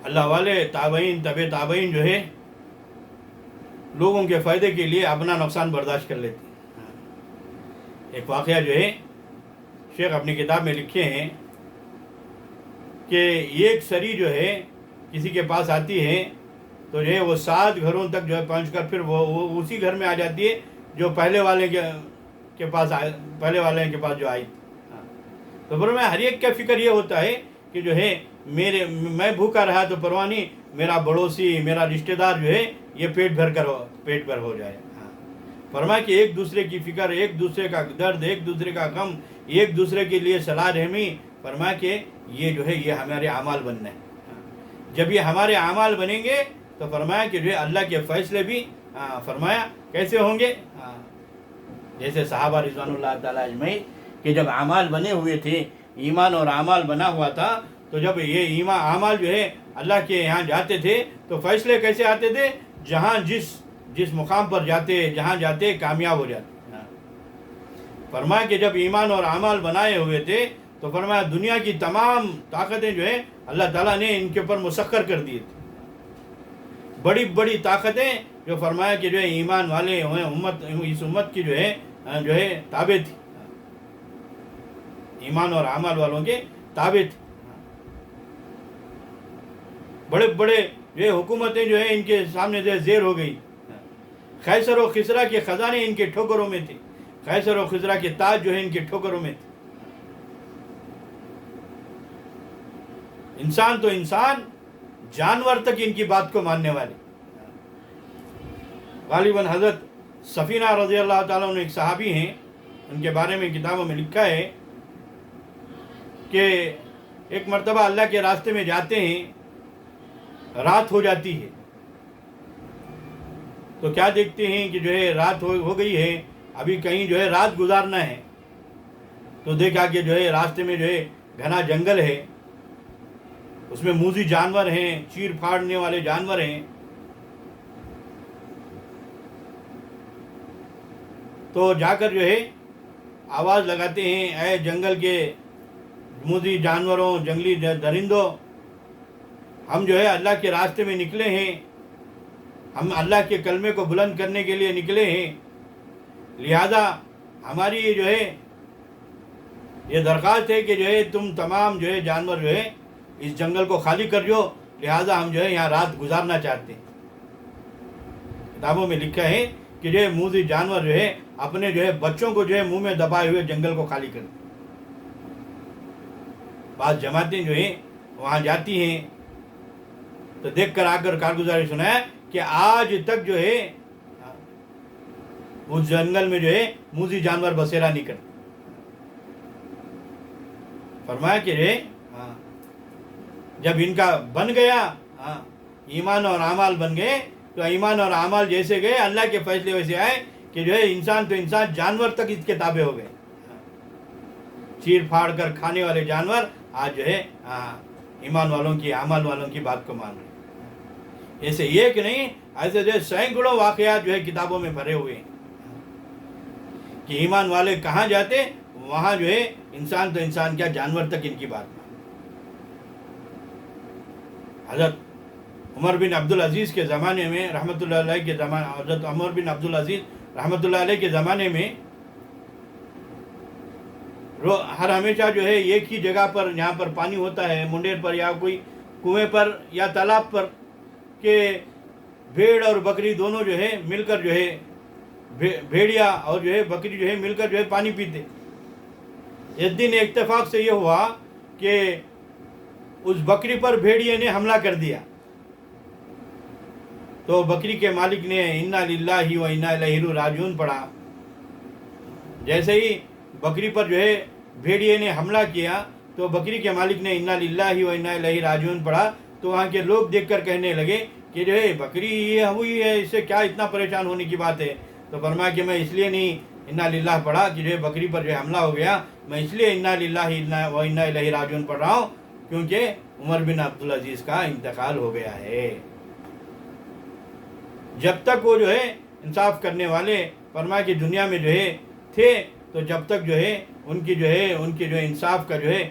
اللہ والے تابعین طبع تابعین جو ہے لوگوں کے فائدے کے لیے اپنا نقصان برداشت کر لیتے ہیں۔ ایک واقعہ جو ہے شیخ اپنی کتاب میں لکھے ہیں کہ ایک سری جو ہے کسی کے پاس آتی ہے تو جو ہے وہ 7 گھروں تک جو ہے پہنچ کر پھر وہ اسی گھر میں آ جاتی ہے جو پہلے والے کے پاس جو آئی تھی۔ تو فرمایا ہر ایک کا فکر یہ ہوتا ہے کہ جو ہے میں بھوکا رہا تو پرواہ نہیں، میرا پڑوسی میرا رشتہ دار جو ہے یہ پیٹ بھر ہو جائے۔ فرمایا کہ ایک دوسرے کی فکر، ایک دوسرے کا درد، ایک دوسرے کا غم، ایک دوسرے کے لیے صلاح رحمی، فرمایا کہ یہ جو ہے یہ ہمارے اعمال بننا ہے۔ جب یہ ہمارے اعمال بنیں گے تو فرمایا کہ جو ہے اللہ کے فیصلے بھی فرمایا کیسے ہوں گے، جیسے صحابہ رضوان اللہ تعالیٰ اجمعین کہ جب اعمال بنے ہوئے تھے، ایمان اور اعمال بنا ہوا تھا، تو جب یہ اعمال جو ہے اللہ کے یہاں جاتے تھے تو فیصلے کیسے آتے تھے، جہاں جس مقام پر جہاں جاتے کامیاب ہو جاتے۔ فرمایا کہ جب ایمان اور اعمال بنائے ہوئے تھے تو فرمایا دنیا کی تمام طاقتیں جو ہے اللہ تعالیٰ نے ان کے اوپر مسخر کر دیے تھے، بڑی بڑی طاقتیں جو فرمایا کہ جو ہے ایمان والے اس امت کی جو ہے تابع تھی، ایمان اور اعمال والوں کے تابع تھی۔ بڑے بڑے جو ہے حکومتیں جو ہے ان کے سامنے جو ہے زیر ہو گئی، خیسر و خسرا کے خزانے ان کے ٹھوکروں میں تھے، خیسر و خسرا کے تاج جو ہے ان کے ٹھوکروں میں تھے۔ انسان تو انسان، جانور تک ان کی بات کو ماننے والے۔ غالباً حضرت سفینہ رضی اللہ تعالیٰ عنہ ایک صحابی ہیں، ان کے بارے میں کتابوں میں لکھا ہے کہ ایک مرتبہ اللہ کے راستے میں جاتے ہیں، رات ہو جاتی ہے تو کیا دیکھتے ہیں کہ جو ہے رات ہو گئی ہے، ابھی کہیں جو ہے رات گزارنا ہے، تو دیکھا کہ جو ہے راستے میں جو ہے گھنا جنگل ہے، اس میں موذی جانور ہیں، چیر پھاڑنے والے جانور ہیں۔ تو جا کر جو ہے آواز لگاتے ہیں، اے جنگل کے موذی جانوروں، جنگلی درندوں، ہم جو ہے اللہ کے راستے میں نکلے ہیں، ہم اللہ کے کلمے کو بلند کرنے کے لیے نکلے ہیں، لہذا ہماری جو ہے یہ درخواست ہے کہ جو ہے تم تمام جو ہے جانور جو ہے اس جنگل کو خالی کر جو، لہذا ہم جو ہے یہاں رات گزارنا چاہتے ہیں۔ کتابوں میں لکھا ہے کہ جو ہے موذی جانور جو ہے اپنے جو ہے بچوں کو جو ہے منہ میں دبائے ہوئے جنگل کو خالی کر دیں۔ بعض جماعتیں جو ہیں وہاں جاتی ہیں تو دیکھ کر آ کر کارگزاری سنایا کہ آج تک جو ہے اس جنگل میں جو ہے موذی جانور بسیرا نہیں کرتے۔ فرمایا کہ جب ان کا بن گیا ایمان اور اعمال بن گئے تو ایمان اور اعمال جیسے گئے اللہ کے فیصلے ویسے آئے کہ جو ہے انسان تو انسان، جانور تک اس کے تابع ہو گئے، چیر پھاڑ کر کھانے والے جانور آج جو ہے ایمان والوں کی اعمال والوں کی بات کو مان رہے ہیں۔ ایسے ایک نہیں، ایسے جو ہے سینکڑوں واقعات جو ہے کتابوں میں بھرے ہوئے ہیں کہ ایمان والے کہاں جاتے وہاں جو ہے انسان تو انسان کیا، جانور تک ان کی بات مان۔ حضرت عمر بن عبدالعزیز کے زمانے میں رحمۃ اللہ علیہ کے زمانے، حضرت عمر بن عبدالعزیز رحمۃ اللہ علیہ کے زمانے میں ہر ہمیشہ جو ہے ایک ہی جگہ پر جہاں پر پانی ہوتا ہے، منڈیر پر یا کوئی کنویں پر یا تالاب پر، کہ بھیڑ اور بکری دونوں جو ہے مل کر جو ہے بھیڑیا اور جو ہے بکری جو ہے مل کر جو ہے پانی پیتے۔ ایک دن اتفاق سے یہ ہوا کہ اس بکری پر بھیڑیے نے حملہ کر دیا، تو بکری کے مالک نے انا للہ و انا الیہ راجعون پڑھا۔ جیسے ہی بکری پر جو ہے بھیڑیے نے حملہ کیا تو بکری کے مالک نے انا للہ و انا الیہ راجعون پڑھا، تو وہاں کے لوگ دیکھ کر کہنے لگے کہ جو ہے بکری یہ ہوئی ہے، اس سے کیا اتنا پریشان ہونے کی بات ہے؟ تو فرمایا کہ میں اس لیے نہیں انا للہ پڑھا کہ جو ہے بکری پر جو ہے حملہ ہو گیا، میں اس لیے انا للہ و انا الیہ راجعون پڑھ رہا ہوں کیونکہ عمر بن عبدالعزیز کا انتقال ہو گیا ہے۔ جب تک وہ جو ہے انصاف کرنے والے فرمایا کہ دنیا میں جو ہے تھے، تو جب تک جو ہے ان کی جو انصاف کا جو ہے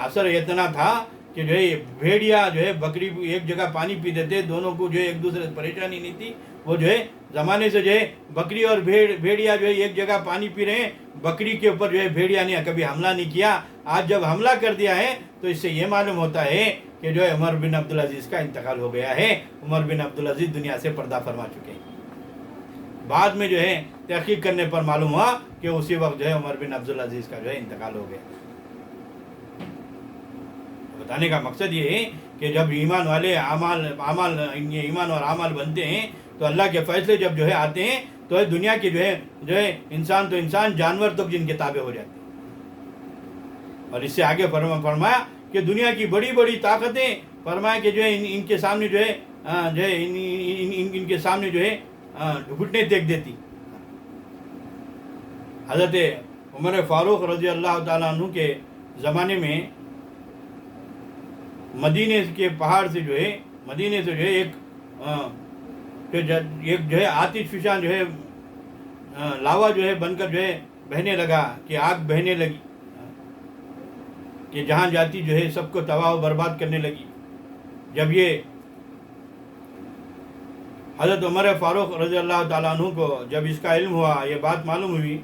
اثر اتنا تھا کہ جو ہے بھیڑیا جو ہے بکری ایک جگہ پانی پی دیتے، دونوں کو جو ہے ایک دوسرے سے پریشانی نہیں تھی. وہ جو ہے زمانے سے جو ہے بکری اور بھیڑیا جو ہے ایک جگہ پانی پی رہے ہیں، بکری کے اوپر جو ہے بھیڑیا نے کبھی حملہ نہیں کیا. آج جب حملہ کر دیا ہے تو اس سے یہ معلوم ہوتا ہے کہ جو ہے عمر بن عبدالعزیز کا انتقال ہو گیا ہے. عمر بن عبدالعزیز دنیا سے پردہ فرما چکے ہیں. بعد میں جو ہے تحقیق کرنے پر معلوم ہوا کہ اسی وقت جو ہے عمر بن عبدالعزیز کا جو ہے انتقال ہو گیا. بتانے کا مقصد یہ ہے کہ جب ایمان والے ایمان اور اعمال بنتے ہیں تو اللہ کے فیصلے جب جو ہے آتے ہیں تو دنیا کے جو ہے انسان تو انسان، جانور تک جن کے تابع ہو جاتے ہیں. اور اس سے آگے فرمایا کہ دنیا کی بڑی بڑی طاقتیں فرمایا کہ جو ہے ان کے سامنے جو ہے ان کے سامنے جو ہے گھٹنے ٹیک دیتی. حضرت عمر فاروق رضی اللہ تعالیٰ عنہ کے زمانے میں مدینے کے پہاڑ سے جو ہے ایک جو ہے آتش فشاں جو ہے لاوا جو ہے بن کر جو ہے بہنے لگا، کہ آگ بہنے لگی، کہ جہاں جاتی جو ہے سب کو تباہ و برباد کرنے لگی. جب یہ حضرت عمر فاروق رضی اللہ تعالیٰ عنہ کو جب اس کا علم ہوا، یہ بات معلوم ہوئی،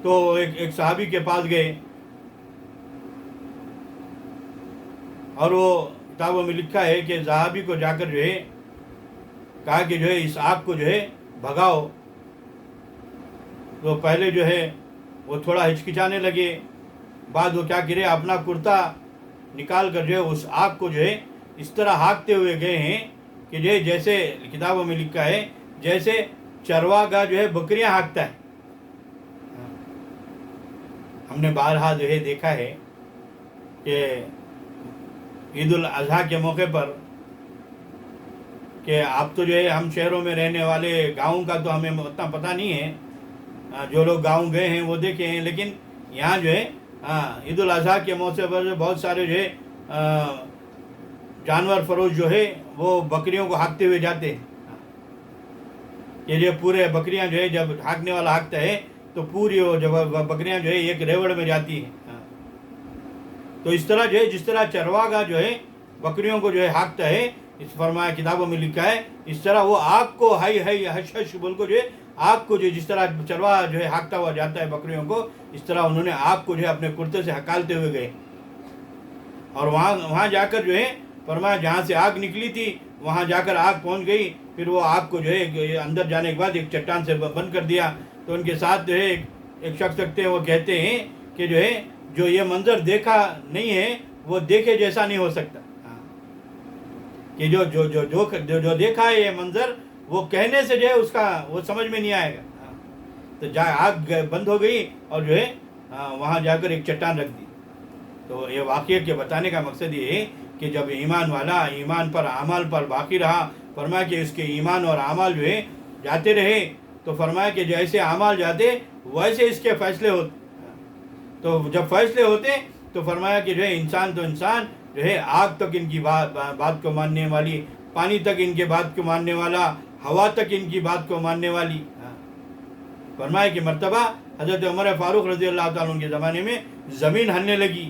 تو ایک صحابی کے پاس گئے اور وہ کتابوں میں لکھا ہے کہ صحابی کو جا کر جو ہے کہا کہ جو ہے اس آگ کو جو ہے بھگاؤ. تو پہلے جو ہے وہ تھوڑا ہچکچانے لگے، بعد وہ کیا کرے اپنا کرتا نکال کر جو ہے اس آگ کو جو ہے اس طرح ہانکتے ہوئے گئے ہیں کہ جو ہے جیسے کتابوں میں لکھا ہے جیسے چرواگاہ جو ہے بکریاں ہانکتا ہے. ہم نے بارہا جو ہے دیکھا ہے کہ عید الاضحیٰ کے موقع پر، کہ آپ تو جو ہے ہم شہروں میں رہنے والے، گاؤں کا تو ہمیں اتنا پتہ نہیں ہے، جو لوگ گاؤں گئے ہیں وہ دیکھے ہیں، لیکن یہاں جو ہے عید الاضحیٰ کے موقع پر بہت سارے جو ہے جانور فروش جو ہے وہ بکریوں کو ہانکتے ہوئے جاتے ہیں. یہ جو پورے بکریاں جو ہے جب ہانکنے والا ہانکتا ہے تو پوری وہ جب بکریاں جو ہے ایک ریوڑ میں جاتی ہیں. تو اس طرح جو ہے جس طرح چرواگاہ جو ہے بکریوں کو جو ہے ہانکتا ہے، اس فرمایا کتابوں میں لکھا ہے، اس طرح وہ آگ کو ہائی ہش ہش بول کو جو ہے آگ کو جو جس طرح چرواہا جو ہے ہانکتا ہوا جاتا ہے بکریوں کو، اس طرح انہوں نے آگ کو جو ہے اپنے کرتے سے ہکالتے ہوئے گئے. اور وہاں جا کر جو ہے فرمایا جہاں سے آگ نکلی تھی وہاں جا کر آگ پہنچ گئی. پھر وہ آگ کو جو ہے اندر جانے کے بعد ایک چٹان سے بند کر دیا. تو ان کے ساتھ جو ہے ایک شخص رکھتے ہیں، وہ کہتے ہیں کہ جو ہے جو یہ منظر دیکھا نہیں ہے وہ دیکھے جیسا نہیں ہو سکتا، کہ جو دیکھا ہے یہ منظر وہ کہنے سے جو ہے اس کا وہ سمجھ میں نہیں آئے گا. تو آگ بند ہو گئی اور جو ہے وہاں جا کر ایک چٹان رکھ دی. تو یہ واقعہ کے بتانے کا مقصد یہ ہے کہ جب ایمان والا ایمان پر اعمال پر باقی رہا، فرمایا کہ اس کے ایمان اور اعمال جو ہے جاتے رہے، تو فرمایا کہ جیسے اعمال جاتے ویسے اس کے فیصلے ہوتے. تو جب فیصلے ہوتے تو فرمایا کہ جو ہے انسان تو انسان جو ہے آگ تک ان کی بات کو ماننے والی، پانی تک ان کے بات کو ماننے والا، ہوا تک ان کی بات کو ماننے والی. فرمایا کہ مرتبہ حضرت عمر فاروق رضی اللہ تعالیٰ عنہ کے زمانے میں زمین ہلنے لگی.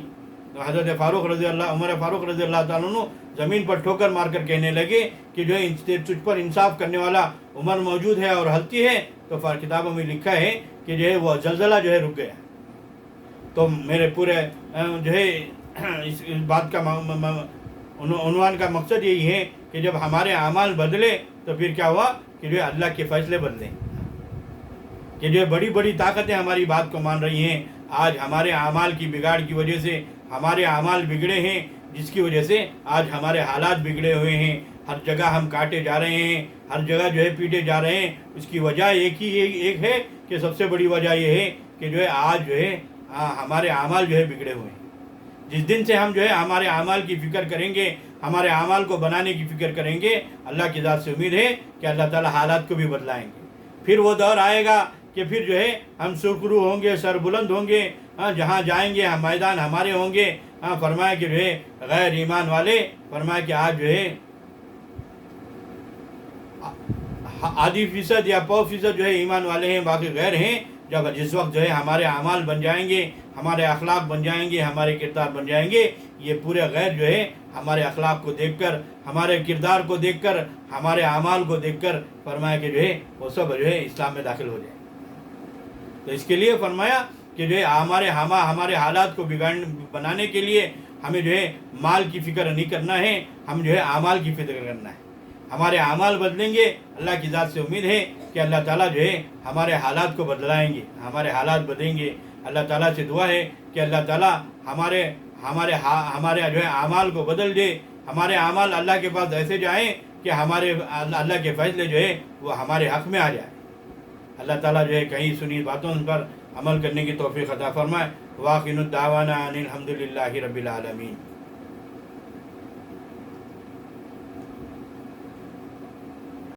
تو حضرت عمر فاروق رضی اللہ تعالیٰ عنہ زمین پر ٹھوکر مار کر کہنے لگے کہ جو ہے تجھ پر انصاف کرنے والا عمر موجود ہے اور ہلتی ہے. تو کتابوں میں لکھا ہے کہ جو ہے وہ زلزلہ جو ہے رک گیا. تو میرے پورے جو ہے اس بات کا عنوان کا مقصد یہی ہے کہ جب ہمارے اعمال بدلے تو پھر کیا ہوا کہ جو ہے اللہ کے فیصلے بدلے، کہ جو ہے بڑی بڑی طاقتیں ہماری بات کو مان رہی ہیں. آج ہمارے اعمال کی بگاڑ کی وجہ سے ہمارے اعمال بگڑے ہیں، جس کی وجہ سے آج ہمارے حالات بگڑے ہوئے ہیں. ہر جگہ ہم کاٹے جا رہے ہیں، ہر جگہ جو ہے پیٹے جا رہے ہیں. اس کی وجہ ایک ہے کہ سب سے بڑی وجہ یہ ہے کہ جو ہے آج جو ہے ہمارے اعمال جو ہے بگڑے ہوئے ہیں. جس دن سے ہم جو ہے ہمارے اعمال کی فکر کریں گے، ہمارے اعمال کو بنانے کی فکر کریں گے، اللہ کی ذات سے امید ہے کہ اللہ تعالیٰ حالات کو بھی بدلائیں گے. پھر وہ دور آئے گا کہ پھر جو ہے ہم سرخرو ہوں گے، سر بلند ہوں گے، جہاں جائیں گے ہم میدان ہمارے ہوں گے. فرمایا کہ جو ہے غیر ایمان والے فرمایا کہ آج جو ہے آدھی فیصد یا 100% جو ہے ایمان والے ہیں، باقی غیر ہیں. جس وقت جو ہے ہمارے اعمال بن جائیں گے، ہمارے اخلاق بن جائیں گے، ہمارے کردار بن جائیں گے، یہ پورے غیر جو ہے ہمارے اخلاق کو دیکھ کر، ہمارے کردار کو دیکھ کر، ہمارے اعمال کو دیکھ کر فرمایا کہ جو ہے وہ سب جو ہے اسلام میں داخل ہو جائے۔ تو اس کے لیے فرمایا کہ جو ہے ہمارے حالات کو بنانے کے لیے ہمیں جو ہے مال کی فکر نہیں کرنا ہے، ہم جو ہے اعمال کی فکر کرنا ہے۔ ہمارے اعمال بدلیں گے، اللہ کی ذات سے امید ہے کہ اللہ تعالیٰ جو ہے ہمارے حالات کو بدلائیں گے، ہمارے حالات بدلیں گے۔ اللہ تعالیٰ سے دعا ہے کہ اللہ تعالیٰ ہمارے جو ہے اعمال کو بدل دے، ہمارے اعمال اللہ کے پاس ایسے جائیں کہ ہمارے اللہ کے فیصلے جو ہے وہ ہمارے حق میں آ جائے۔ اللہ تعالیٰ جو ہے کہیں سنی باتوں پر عمل کرنے کی توفیق عطا فرمائے۔ واخر دعوانا ان الحمد للہ رب العالمین۔